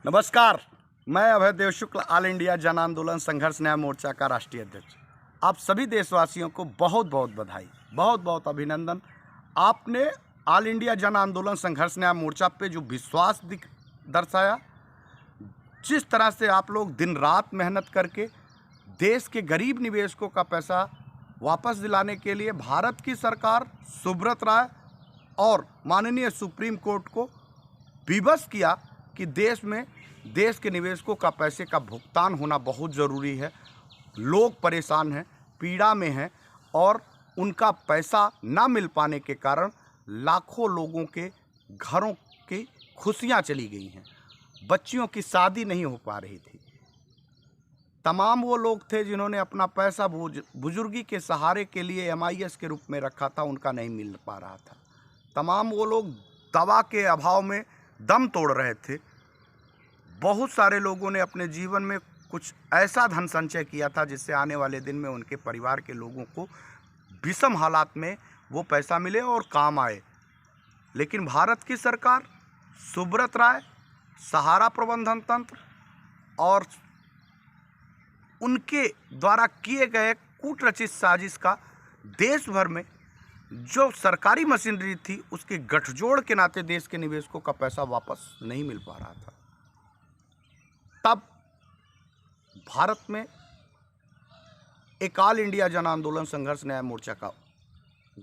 नमस्कार। मैं अभयदेव शुक्ल, all India जन आंदोलन संघर्ष न्याय मोर्चा का राष्ट्रीय अध्यक्ष। आप सभी देशवासियों को बहुत बहुत बधाई, बहुत बहुत अभिनंदन। आपने ऑल इंडिया जन आंदोलन संघर्ष न्याय मोर्चा पे जो विश्वास दर्शाया, जिस तरह से आप लोग दिन रात मेहनत करके देश के गरीब निवेशकों का पैसा वापस दिलाने के लिए भारत की सरकार, सुब्रत राय और माननीय सुप्रीम कोर्ट को विवश किया कि देश के निवेशकों का पैसे का भुगतान होना बहुत ज़रूरी है। लोग परेशान हैं, पीड़ा में हैं और उनका पैसा ना मिल पाने के कारण लाखों लोगों के घरों की खुशियां चली गई हैं। बच्चियों की शादी नहीं हो पा रही थी। तमाम वो लोग थे जिन्होंने अपना पैसा बुजुर्गी के सहारे के लिए MIS के रूप में रखा था, उनका नहीं मिल पा रहा था। तमाम वो लोग दवा के अभाव में दम तोड़ रहे थे। बहुत सारे लोगों ने अपने जीवन में कुछ ऐसा धन संचय किया था जिससे आने वाले दिन में उनके परिवार के लोगों को विषम हालात में वो पैसा मिले और काम आए। लेकिन भारत की सरकार, सुब्रत राय, सहारा प्रबंधन तंत्र और उनके द्वारा किए गए कूटरचित साजिश का देश भर में जो सरकारी मशीनरी थी उसके गठजोड़ के नाते देश के निवेशकों का पैसा वापस नहीं मिल पा रहा था। तब भारत में एक ऑल इंडिया जन आंदोलन संघर्ष न्याय मोर्चा का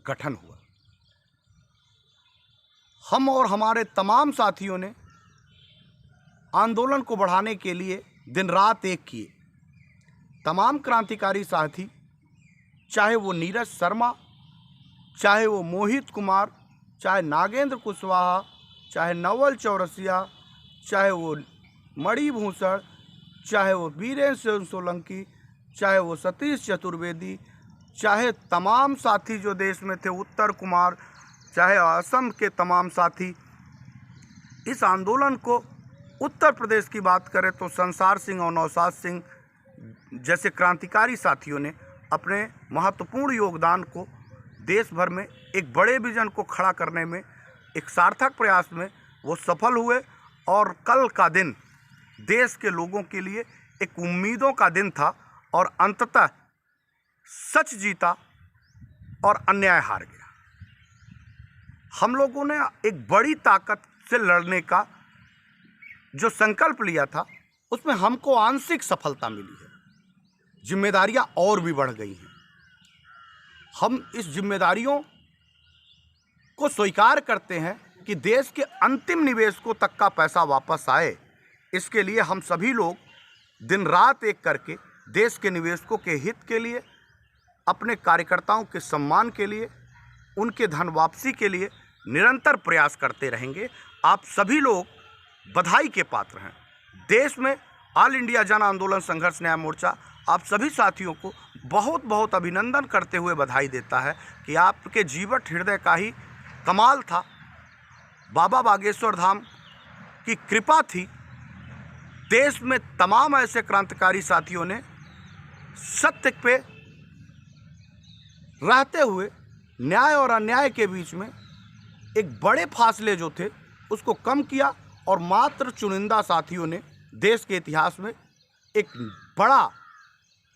गठन हुआ। हम और हमारे तमाम साथियों ने आंदोलन को बढ़ाने के लिए दिन रात एक किए। तमाम क्रांतिकारी साथी, चाहे वो नीरज शर्मा, चाहे वो मोहित कुमार, चाहे नागेंद्र कुशवाहा, चाहे नवल चौरसिया, चाहे वो मणिभूषण, चाहे वो वीरेंद्र सोलंकी, चाहे वो सतीश चतुर्वेदी, चाहे तमाम साथी जो देश में थे, उत्तर कुमार, चाहे असम के तमाम साथी, इस आंदोलन को उत्तर प्रदेश की बात करें तो संसार सिंह और नौशाद सिंह जैसे क्रांतिकारी साथियों ने अपने महत्वपूर्ण योगदान को देश भर में एक बड़े विजन को खड़ा करने में, एक सार्थक प्रयास में वो सफल हुए। और कल का दिन देश के लोगों के लिए एक उम्मीदों का दिन था और अंततः सच जीता और अन्याय हार गया। हम लोगों ने एक बड़ी ताकत से लड़ने का जो संकल्प लिया था उसमें हमको आंशिक सफलता मिली है। जिम्मेदारियां और भी बढ़ गई हैं। हम इस जिम्मेदारियों को स्वीकार करते हैं कि देश के अंतिम निवेशकों तक का पैसा वापस आए। इसके लिए हम सभी लोग दिन रात एक करके देश के निवेशकों के हित के लिए, अपने कार्यकर्ताओं के सम्मान के लिए, उनके धन वापसी के लिए निरंतर प्रयास करते रहेंगे। आप सभी लोग बधाई के पात्र हैं। देश में ऑल इंडिया जन आंदोलन संघर्ष न्याय मोर्चा आप सभी साथियों को बहुत बहुत अभिनंदन करते हुए बधाई देता है कि आपके जीवट हृदय का ही कमाल था। बाबा बागेश्वर धाम की कृपा थी। देश में तमाम ऐसे क्रांतिकारी साथियों ने सत्य पे रहते हुए न्याय और अन्याय के बीच में एक बड़े फासले जो थे उसको कम किया और मात्र चुनिंदा साथियों ने देश के इतिहास में एक बड़ा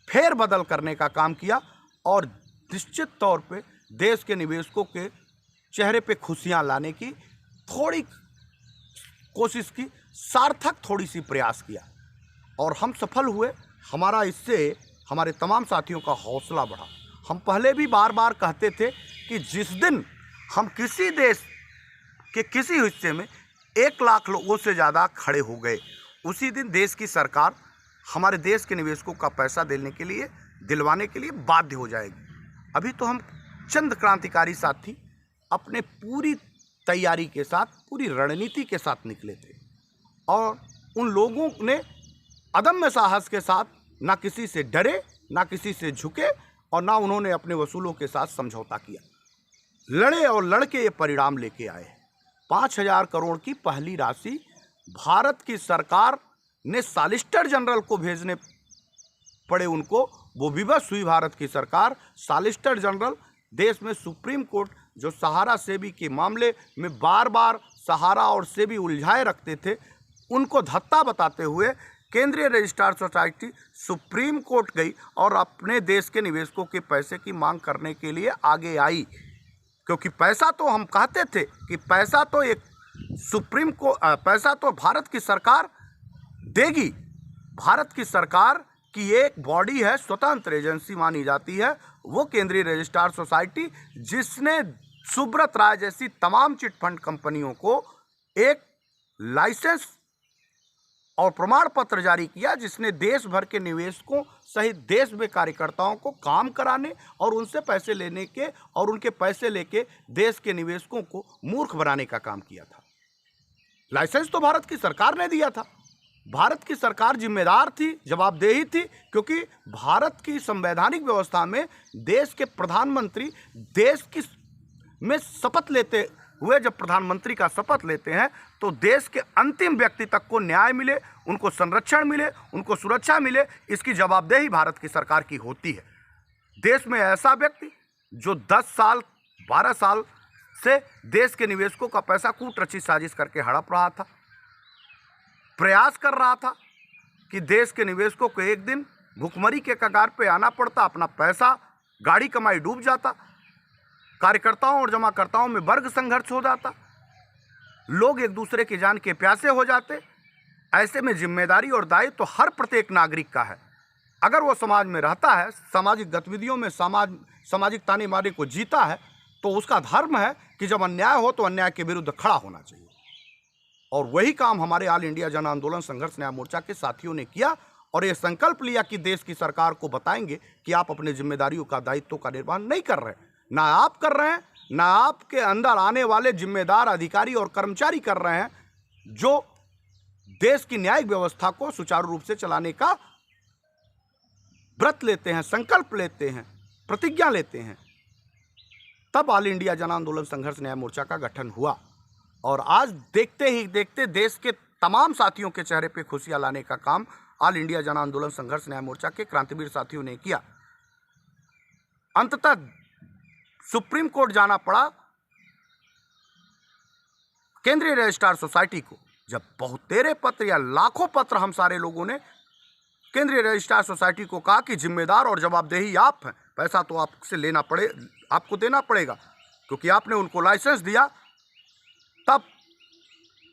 फेरबदल करने का काम किया और निश्चित तौर पे देश के निवेशकों के चेहरे पे खुशियां लाने की थोड़ी कोशिश की, सार्थक थोड़ी सी प्रयास किया और हम सफल हुए। हमारा इससे हमारे तमाम साथियों का हौसला बढ़ा। हम पहले भी बार बार कहते थे कि जिस दिन हम किसी देश के किसी हिस्से में 1 लाख लोगों से ज़्यादा खड़े हो गए, उसी दिन देश की सरकार हमारे देश के निवेशकों का पैसा दिलवाने के लिए बाध्य हो जाएगी। अभी तो हम चंद क्रांतिकारी साथी अपने पूरी तैयारी के साथ, पूरी रणनीति के साथ निकले थे और उन लोगों ने अदम्य साहस के साथ ना किसी से डरे, ना किसी से झुके और ना उन्होंने अपने वसूलों के साथ समझौता किया। लड़े और लड़के ये परिणाम लेके आए। 5,000 करोड़ की पहली राशि भारत की सरकार ने सॉलिसिटर जनरल को भेजने पड़े उनको, वो विवश हुई भारत की सरकार। सॉलिसिटर जनरल देश में सुप्रीम कोर्ट जो सहारा सेबी के मामले में बार बार सहारा और सेबी उलझाए रखते थे, उनको धत्ता बताते हुए केंद्रीय रजिस्ट्रार सोसाइटी सुप्रीम कोर्ट गई और अपने देश के निवेशकों के पैसे की मांग करने के लिए आगे आई। क्योंकि पैसा तो हम कहते थे कि पैसा तो एक पैसा तो भारत की सरकार देगी। भारत की सरकार की एक बॉडी है, स्वतंत्र एजेंसी मानी जाती है, वो केंद्रीय रजिस्ट्रार सोसाइटी, जिसने सुब्रत राय जैसी तमाम चिट फंड कंपनियों को एक लाइसेंस और प्रमाण पत्र जारी किया, जिसने देश भर के निवेशकों सहित देश में कार्यकर्ताओं को काम कराने और उनसे पैसे लेने के और उनके पैसे लेके देश के निवेशकों को मूर्ख बनाने का काम किया था। लाइसेंस तो भारत की सरकार ने दिया था। भारत की सरकार जिम्मेदार थी, जवाबदेही थी, क्योंकि भारत की संवैधानिक व्यवस्था में देश के प्रधानमंत्री देश की में शपथ लेते हुए, जब प्रधानमंत्री का शपथ लेते हैं तो देश के अंतिम व्यक्ति तक को न्याय मिले, उनको संरक्षण मिले, उनको सुरक्षा मिले, इसकी जवाबदेही भारत की सरकार की होती है। देश में ऐसा व्यक्ति जो 10 साल 12 साल से देश के निवेशकों का पैसा कूटरचित साजिश करके हड़प रहा था, प्रयास कर रहा था कि देश के निवेशकों को एक दिन भुखमरी के कगार पे आना पड़ता, अपना पैसा गाड़ी कमाई डूब जाता, कार्यकर्ताओं और जमाकर्ताओं में वर्ग संघर्ष हो जाता, लोग एक दूसरे की जान के प्यासे हो जाते। ऐसे में जिम्मेदारी और दायित्व तो हर प्रत्येक नागरिक का है। अगर वो समाज में रहता है, सामाजिक गतिविधियों में सामाजिक ताने मारे को जीता है, तो उसका धर्म है कि जब अन्याय हो तो अन्याय के विरुद्ध खड़ा होना चाहिए। और वही काम हमारे ऑल इंडिया जन आंदोलन संघर्ष न्याय मोर्चा के साथियों ने किया और ये संकल्प लिया कि देश की सरकार को बताएंगे कि आप अपने जिम्मेदारियों का, दायित्व का निर्वहन नहीं कर रहे, ना आप कर रहे हैं, ना आपके अंदर आने वाले जिम्मेदार अधिकारी और कर्मचारी कर रहे हैं, जो देश की न्यायिक व्यवस्था को सुचारू रूप से चलाने का व्रत लेते हैं, संकल्प लेते हैं, प्रतिज्ञा लेते हैं। तब ऑल इंडिया जन आंदोलन संघर्ष न्याय मोर्चा का गठन हुआ और आज देखते ही देखते देश के तमाम साथियों के चेहरे पे खुशियां लाने का काम ऑल इंडिया जन आंदोलन संघर्ष न्याय मोर्चा के क्रांतिवीर साथियों ने किया। अंततः सुप्रीम कोर्ट जाना पड़ा केंद्रीय रजिस्ट्रार सोसाइटी को, जब बहुतेरे पत्र या लाखों पत्र हम सारे लोगों ने केंद्रीय रजिस्ट्रार सोसाइटी को कहा कि जिम्मेदार और जवाबदेही आप हैं, पैसा तो आपसे लेना पड़े, आपको देना पड़ेगा क्योंकि आपने उनको लाइसेंस दिया। तब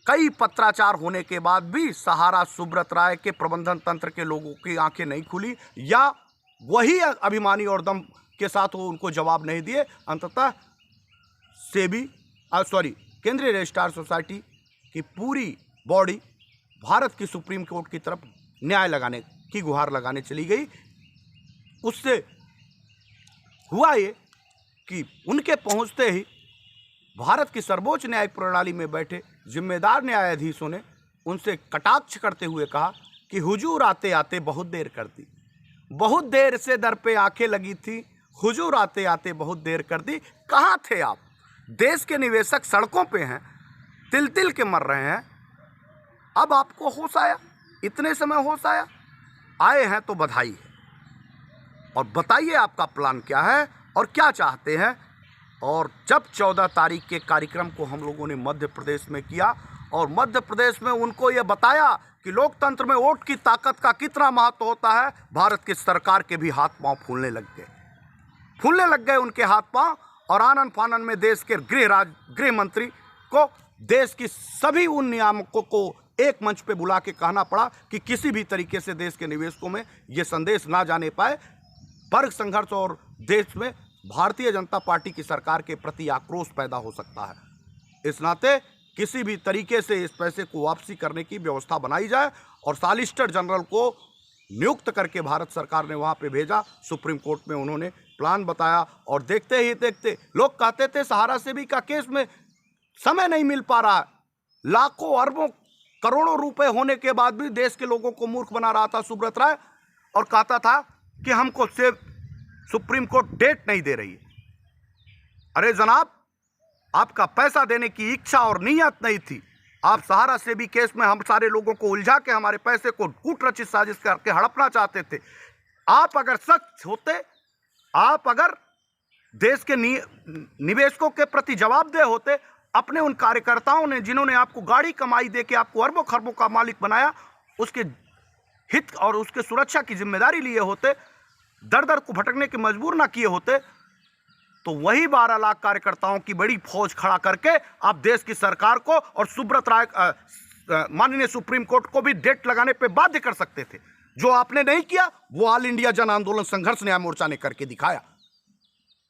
कई पत्राचार होने के बाद भी सहारा सुब्रत राय के प्रबंधन तंत्र के लोगों की आंखें नहीं खुली या वही अभिमानी और दम के साथ वो उनको जवाब नहीं दिए। अंततः केंद्रीय रजिस्ट्रार सोसाइटी की पूरी बॉडी भारत की सुप्रीम कोर्ट की तरफ न्याय लगाने की गुहार लगाने चली गई। उससे हुआ ये कि उनके पहुंचते ही भारत की सर्वोच्च न्यायिक प्रणाली में बैठे जिम्मेदार न्यायाधीशों ने उनसे कटाक्ष करते हुए कहा कि हुजूर आते आते बहुत देर कर दी, बहुत देर से दर पे आंखें लगी थी, हुजूर आते आते बहुत देर कर दी। कहाँ थे आप? देश के निवेशक सड़कों पे हैं, तिल तिल के मर रहे हैं, अब आपको होश आया, इतने समय होश आया? आए हैं तो बधाई है। और बताइए आपका प्लान क्या है और क्या चाहते हैं। और जब 14 तारीख के कार्यक्रम को हम लोगों ने मध्य प्रदेश में किया और मध्य प्रदेश में उनको ये बताया कि लोकतंत्र में वोट की ताकत का कितना महत्व होता है, भारत की सरकार के भी हाथ पांव फूलने लग गए उनके हाथ पांव। और आनन फानन में देश के गृह मंत्री को देश की सभी उन नियामकों को एक मंच पे बुला के कहना पड़ा कि किसी भी तरीके से देश के निवेशकों में ये संदेश ना जाने पाए। वर्ग संघर्ष और देश में भारतीय जनता पार्टी की सरकार के प्रति आक्रोश पैदा हो सकता है। इस नाते किसी भी तरीके से इस पैसे को वापसी करने की व्यवस्था बनाई जाए और सॉलिसिटर जनरल को नियुक्त करके भारत सरकार ने वहाँ पे भेजा। सुप्रीम कोर्ट में उन्होंने प्लान बताया और देखते ही देखते लोग कहते थे सहारा सेबी का केस में समय नहीं मिल पा रहा है, लाखों अरबों करोड़ों रुपए होने के बाद भी देश के लोगों को मूर्ख बना रहा था सुब्रत राय और कहता था कि हमको सुप्रीम कोर्ट डेट नहीं दे रही है। अरे जनाब, आपका पैसा देने की इच्छा और नीयत नहीं थी, आप सहारा सेबी केस में हम सारे लोगों को उलझा के हमारे पैसे को कूटरचित साजिश करके हड़पना चाहते थे। आप अगर सच होते, आप अगर देश के निवेशकों के प्रति जवाबदेह होते अपने उन कार्यकर्ताओं ने जिन्होंने आपको गाड़ी कमाई दे के आपको अरबों खरबों का मालिक बनाया, उसके हित और उसके सुरक्षा की जिम्मेदारी लिए होते, दर दर को भटकने के मजबूर ना किए होते, तो वही 12 लाख कार्यकर्ताओं की बड़ी फौज खड़ा करके आप देश की सरकार को और सुब्रत राय माननीय सुप्रीम कोर्ट को भी डेट लगाने पे बाध्य कर सकते थे। जो आपने नहीं किया वो ऑल इंडिया जन आंदोलन संघर्ष न्याय मोर्चा ने करके दिखाया।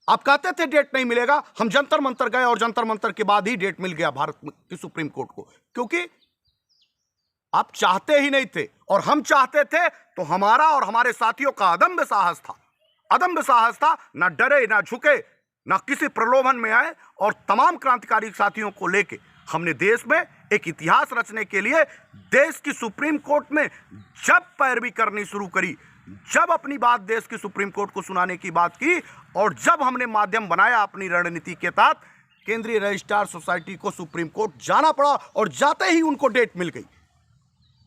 आप कहते थे डेट नहीं मिलेगा, हम जंतर मंतर गए और जंतर मंतर के बाद ही डेट मिल गया भारत की सुप्रीम कोर्ट को, क्योंकि आप चाहते ही नहीं थे और हम चाहते थे। तो हमारा और हमारे साथियों का अदम्य साहस था, अदम्य साहस था, ना डरे ना झुके, ना किसी प्रलोभन में आए, और तमाम क्रांतिकारी साथियों को लेके हमने देश में एक इतिहास रचने के लिए देश की सुप्रीम कोर्ट में जब पैरवी करनी शुरू करी, जब अपनी बात देश की सुप्रीम कोर्ट को सुनाने की बात की, और जब हमने माध्यम बनाया अपनी रणनीति के तहत, केंद्रीय रजिस्ट्रार सोसाइटी को सुप्रीम कोर्ट जाना पड़ा और जाते ही उनको डेट मिल गई,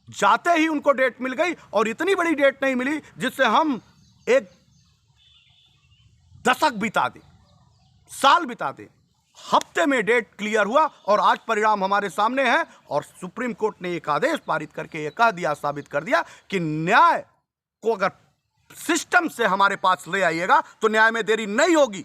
जाते ही उनको डेट मिल गई। और इतनी बड़ी डेट नहीं मिली जिससे हम एक दशक बिता दें, साल बिता दें। हफ्ते में डेट क्लियर हुआ और आज परिणाम हमारे सामने है। और सुप्रीम कोर्ट ने एक आदेश पारित करके ये कह दिया, साबित कर दिया कि न्याय को अगर सिस्टम से हमारे पास ले आइएगा तो न्याय में देरी नहीं होगी,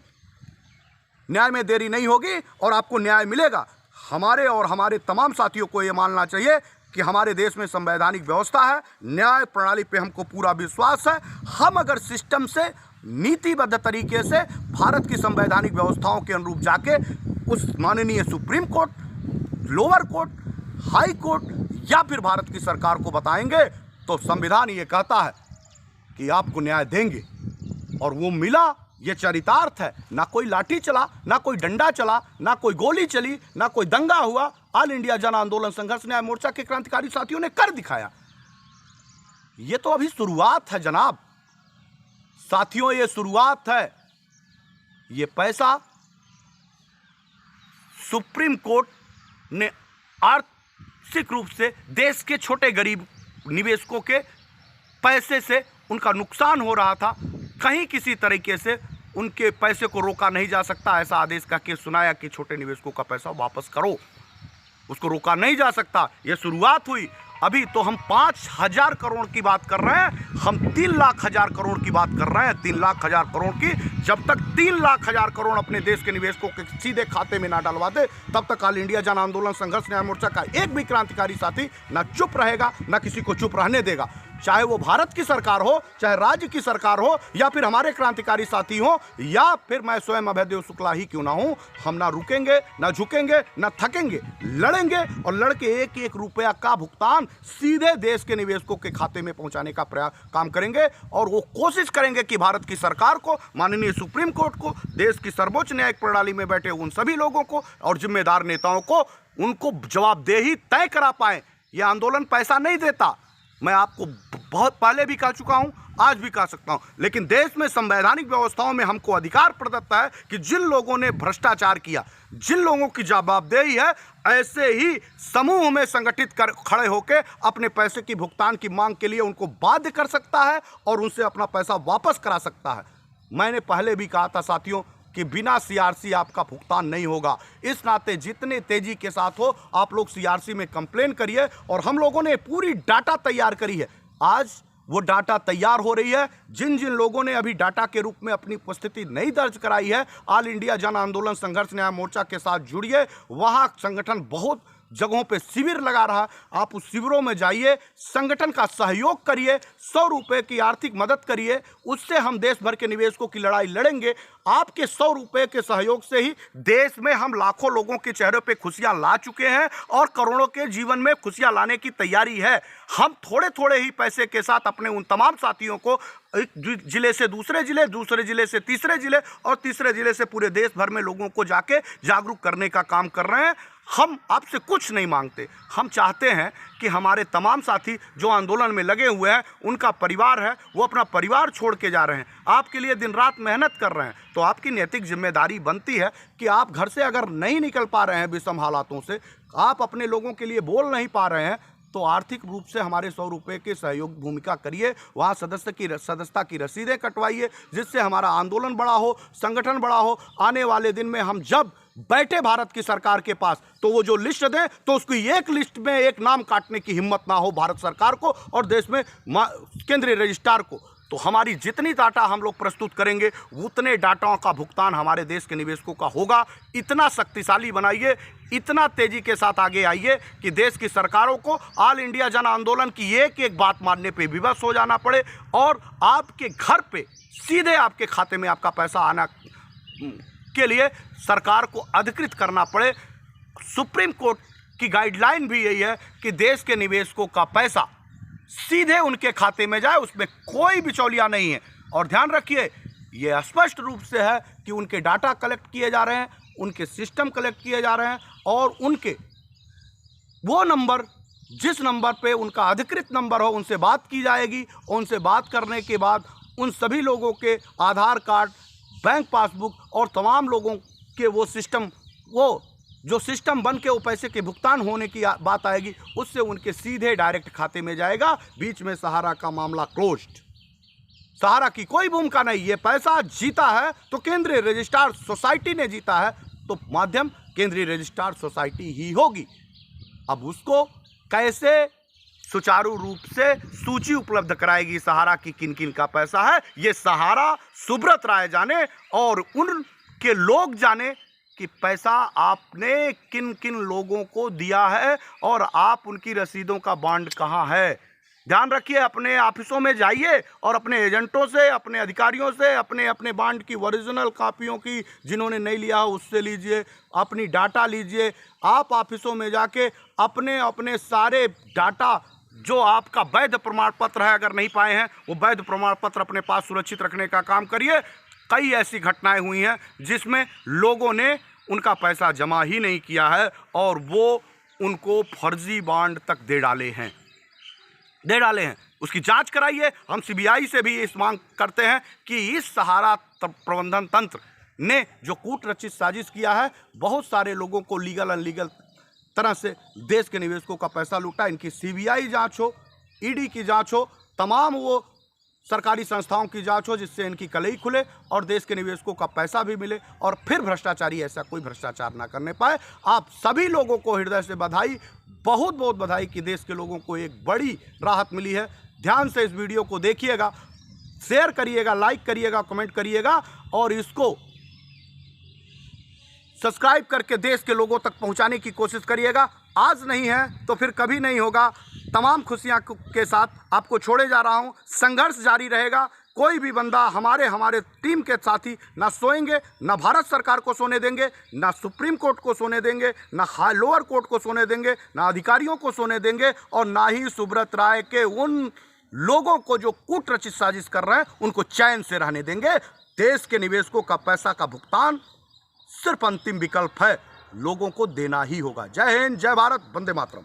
न्याय में देरी नहीं होगी और आपको न्याय मिलेगा। हमारे और हमारे तमाम साथियों को ये मानना चाहिए कि हमारे देश में संवैधानिक व्यवस्था है, न्याय प्रणाली पे हमको पूरा विश्वास है। हम अगर सिस्टम से नीतिबद्ध तरीके से भारत की संवैधानिक व्यवस्थाओं के अनुरूप जाके उस माननीय supreme court, lower court, high court या फिर भारत की सरकार को बताएंगे तो संविधान ये कहता है कि आपको न्याय देंगे। और वो मिला, ये चरितार्थ है। ना कोई लाठी चला, ना कोई डंडा चला, ना कोई गोली चली, ना कोई दंगा हुआ। ऑल इंडिया जन आंदोलन संघर्ष न्याय मोर्चा के क्रांतिकारी साथियों ने कर दिखाया। ये तो अभी शुरुआत है जनाब, साथियों, ये शुरुआत है। ये पैसा सुप्रीम कोर्ट ने आर्थिक रूप से देश के छोटे गरीब निवेशकों के पैसे से उनका नुकसान हो रहा था, कहीं किसी तरीके से उनके पैसे को रोका नहीं जा सकता। ऐसा आदेश का केस सुनाया कि छोटे निवेशकों का पैसा वापस करो, उसको रोका नहीं जा सकता। यह शुरुआत हुई। अभी तो हम 5,000 करोड़ की बात कर रहे हैं, हम 3,00,000 करोड़ की बात कर रहे हैं, 3,00,000 करोड़ की। जब तक 3,00,000 करोड़ अपने देश के निवेशकों के सीधे खाते में ना डलवा दे, तब तक ऑल इंडिया जन आंदोलन संघर्ष न्याय मोर्चा का एक भी क्रांतिकारी साथी ना चुप रहेगा, ना किसी को चुप रहने देगा। चाहे वो भारत की सरकार हो, चाहे राज्य की सरकार हो, या फिर हमारे क्रांतिकारी साथी हो, या फिर मैं स्वयं अभयदेव शुक्ला ही क्यों ना हूं, हम ना रुकेंगे, ना झुकेंगे, ना थकेंगे, लड़ेंगे। और लड़के एक एक रुपया का भुगतान सीधे देश के निवेशकों के खाते में पहुंचाने का काम करेंगे। और वो कोशिश करेंगे कि भारत की सरकार को, माननीय सुप्रीम कोर्ट को, देश की सर्वोच्च न्यायिक प्रणाली में बैठे उन सभी लोगों को और जिम्मेदार नेताओं को, उनको जवाबदेही तय करा पाए। यह आंदोलन पैसा नहीं देता, मैं आपको बहुत पहले भी कह चुका हूं, आज भी कह सकता हूं। लेकिन देश में संवैधानिक व्यवस्थाओं में हमको अधिकार प्रदत्त है कि जिन लोगों ने भ्रष्टाचार किया, जिन लोगों की जवाबदेही है, ऐसे ही समूह में संगठित कर खड़े होकर अपने पैसे की भुगतान की मांग के लिए उनको बाध्य कर सकता है और उनसे अपना पैसा वापस करा सकता है। मैंने पहले भी कहा था साथियों कि बिना सीआरसी आपका भुगतान नहीं होगा। इस नाते जितने तेजी के साथ हो आप लोग सीआरसी में कंप्लेन करिए। और हम लोगों ने पूरी डाटा तैयार करी है, आज वो डाटा तैयार हो रही है। जिन जिन लोगों ने अभी डाटा के रूप में अपनी उपस्थिति नहीं दर्ज कराई है, ऑल इंडिया जन आंदोलन संघर्ष न्याय मोर्चा के साथ जुड़िए। वहाँ संगठन बहुत जगहों पे शिविर लगा रहा, आप उस शिविरों में जाइए, संगठन का सहयोग करिए, 100 रुपये की आर्थिक मदद करिए, उससे हम देश भर के निवेशकों की लड़ाई लड़ेंगे। आपके 100 रुपये के सहयोग से ही देश में हम लाखों लोगों के चेहरे पे खुशियां ला चुके हैं और करोड़ों के जीवन में खुशियां लाने की तैयारी है। हम थोड़े थोड़े ही पैसे के साथ अपने उन तमाम साथियों को एक जिले से दूसरे जिले, दूसरे जिले से तीसरे जिले और तीसरे जिले से पूरे देश भर में लोगों को जाके जागरूक करने का काम कर रहे हैं। हम आपसे कुछ नहीं मांगते, हम चाहते हैं कि हमारे तमाम साथी जो आंदोलन में लगे हुए हैं, उनका परिवार है, वो अपना परिवार छोड़ के जा रहे हैं, आपके लिए दिन रात मेहनत कर रहे हैं। तो आपकी नैतिक जिम्मेदारी बनती है कि आप घर से अगर नहीं निकल पा रहे हैं विषम हालातों से, आप अपने लोगों के लिए बोल नहीं पा रहे हैं, तो आर्थिक रूप से हमारे 100 रुपये के सहयोग भूमिका करिए, वहाँ सदस्यता की रसीदें कटवाइए, जिससे हमारा आंदोलन बड़ा हो, संगठन बड़ा हो। आने वाले दिन में हम जब बैठे भारत की सरकार के पास, तो वो जो लिस्ट दें तो उसकी एक लिस्ट में एक नाम काटने की हिम्मत ना हो भारत सरकार को और देश में केंद्रीय रजिस्ट्रार को। तो हमारी जितनी डाटा हम लोग प्रस्तुत करेंगे उतने डाटाओं का भुगतान हमारे देश के निवेशकों का होगा। इतना शक्तिशाली बनाइए, इतना तेजी के साथ आगे आइए कि देश की सरकारों को ऑल इंडिया जन आंदोलन की एक एक बात मानने पे विवश हो जाना पड़े और आपके घर पे सीधे आपके खाते में आपका पैसा आना के लिए सरकार को अधिकृत करना पड़े। सुप्रीम कोर्ट की गाइडलाइन भी यही है कि देश के निवेशकों का पैसा सीधे उनके खाते में जाए, उसमें कोई बिचौलिया नहीं है। और ध्यान रखिए, ये स्पष्ट रूप से है कि उनके डाटा कलेक्ट किए जा रहे हैं, उनके सिस्टम कलेक्ट किए जा रहे हैं और उनके वो नंबर जिस नंबर पे उनका अधिकृत नंबर हो उनसे बात की जाएगी। उनसे बात करने के बाद उन सभी लोगों के आधार कार्ड, बैंक पासबुक और तमाम लोगों के वो सिस्टम, वो जो सिस्टम बन के वो पैसे के भुगतान होने की बात आएगी, उससे उनके सीधे डायरेक्ट खाते में जाएगा। बीच में सहारा का मामला क्लोज्ड। सहारा की कोई भूमिका नहीं। ये पैसा जीता है तो केंद्रीय रजिस्ट्रार सोसाइटी ने जीता है, तो माध्यम केंद्रीय रजिस्ट्रार सोसाइटी ही होगी। अब उसको कैसे सुचारू रूप से सूची उपलब्ध कराएगी सहारा की किन किन का पैसा है, ये सहारा सुब्रत राय जाने और उनके लोग जाने कि पैसा आपने किन किन लोगों को दिया है और आप उनकी रसीदों का बॉन्ड कहाँ है। ध्यान रखिए, अपने ऑफिसों में जाइए और अपने एजेंटों से, अपने अधिकारियों से अपने बॉन्ड की ओरिजिनल कापियों की जिन्होंने नहीं लिया उससे लीजिए, अपनी डाटा लीजिए। आप ऑफिसों में जाके अपने सारे डाटा जो आपका वैध प्रमाण पत्र है, अगर नहीं पाए हैं वो वैध प्रमाण पत्र अपने पास सुरक्षित रखने का काम करिए। कई ऐसी घटनाएं हुई हैं जिसमें लोगों ने उनका पैसा जमा ही नहीं किया है और वो उनको फर्जी बॉन्ड तक दे डाले हैं। उसकी जांच कराइए। हम सीबीआई से भी इस मांग करते हैं कि इस सहारा प्रबंधन तंत्र ने जो कूट रचित साजिश किया है, बहुत सारे लोगों को लीगल अनलीगल तरह से देश के निवेशकों का पैसा लूटा, इनकी सीबीआई जांच हो, ईडी की जांच हो, तमाम वो सरकारी संस्थाओं की जांच हो जिससे इनकी कलई खुले और देश के निवेशकों का पैसा भी मिले और फिर भ्रष्टाचारी ऐसा कोई भ्रष्टाचार ना करने पाए। आप सभी लोगों को हृदय से बधाई, बहुत बहुत बधाई कि देश के लोगों को एक बड़ी राहत मिली है। ध्यान से इस वीडियो को देखिएगा, शेयर करिएगा, लाइक करिएगा, कमेंट करिएगा और इसको सब्सक्राइब करके देश के लोगों तक पहुंचाने की कोशिश करिएगा। आज नहीं है तो फिर कभी नहीं होगा। तमाम खुशियां के साथ आपको छोड़े जा रहा हूं। संघर्ष जारी रहेगा। कोई भी बंदा हमारे टीम के साथी ना सोएंगे, ना भारत सरकार को सोने देंगे, ना सुप्रीम कोर्ट को सोने देंगे, ना लोअर कोर्ट को सोने देंगे, ना अधिकारियों को सोने देंगे और ना ही सुब्रत राय के उन लोगों को जो कूट रचित साजिश कर रहे हैं उनको चैन से रहने देंगे। देश के निवेशकों का पैसा का भुगतान सिर्फ अंतिम विकल्प है, लोगों को देना ही होगा। जय हिंद, जय भारत, वंदे मातरम।